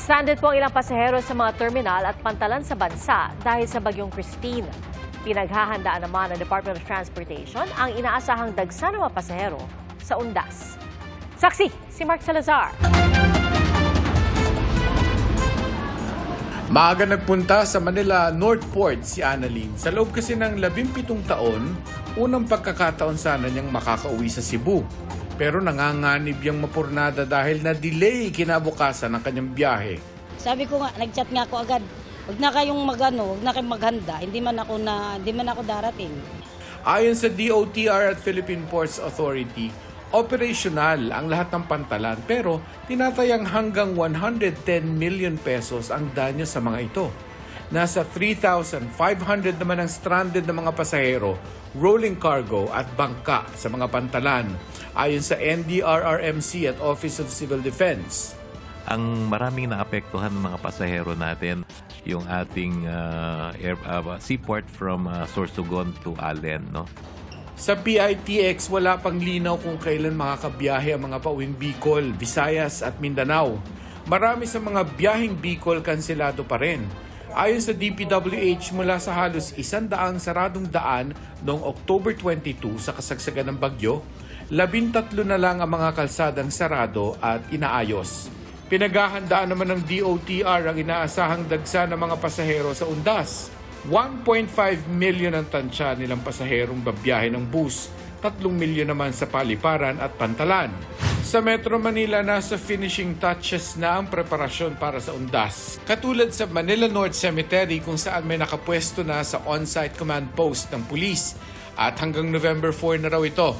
Stranded po ang ilang pasahero sa mga terminal at pantalan sa bansa dahil sa bagyong Christine. Pinaghahandaan naman ng Department of Transportation ang inaasahang dagsa ng mga pasahero sa undas. Saksi, si Mark Salazar. Maaga nagpunta sa Manila North Port si Annalyn. Sa loob kasi ng 17 taon, unang pagkakataon sana niyang makakauwi sa Cebu. Pero nanganganib yung mapurnada dahil na-delay kinabukasan ng kanyang biyahe. Sabi ko nga, nag-chat nga ako agad. Huwag na kayong huwag na kayong maghanda. Hindi man ako darating. Ayon sa DOTR at Philippine Ports Authority, operational ang lahat ng pantalan pero tinatayang hanggang 110 million pesos ang danyo sa mga ito. Nasa 3,500 naman ang stranded na mga pasahero, rolling cargo at bangka sa mga pantalan, ayon sa NDRRMC at Office of Civil Defense. Ang maraming naapektuhan ng mga pasahero natin, yung ating seaport from Sorsogon to Allen, no? Sa PITX, wala pang linaw kung kailan makakabiyahe ang mga pauwing Bicol, Visayas at Mindanao. Marami sa mga biyaheng Bicol kanselado pa rin. Ayon sa DPWH, mula sa halos 100 saradong daan noong October 22 sa kasagsagan ng bagyo, 13 na lang ang mga kalsadang sarado at inaayos. Pinaghahandaan naman ng DOTR ang inaasahang dagsa ng mga pasahero sa undas. 1.5 million ang tansya nilang pasaherong babiyahe ng bus, 3 milyon naman sa paliparan at pantalan. Sa Metro Manila, nasa finishing touches na ang preparasyon para sa undas. Katulad sa Manila North Cemetery kung saan may nakapwesto na sa on-site command post ng pulis at hanggang November 4 na raw ito.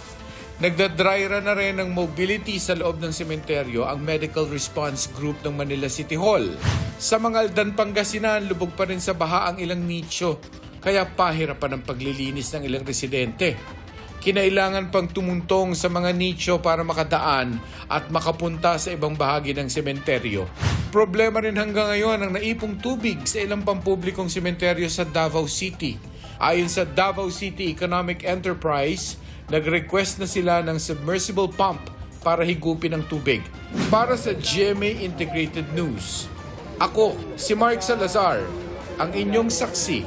Nagdadry run na rin ng mobility sa loob ng sementeryo ang Medical Response Group ng Manila City Hall. Sa Mangaldan, Pangasinan, lubog pa rin sa baha ang ilang nicho, kaya pahirapan ang paglilinis ng ilang residente. Kinailangan pang tumuntong sa mga nicho para makadaan at makapunta sa ibang bahagi ng sementeryo. Problema rin hanggang ngayon ang naipong tubig sa ilang pampublikong sementeryo sa Davao City. Ayon sa Davao City Economic Enterprise, nag-request na sila ng submersible pump para higupin ang tubig. Para sa GMA Integrated News, ako si Mark Salazar, ang inyong saksi.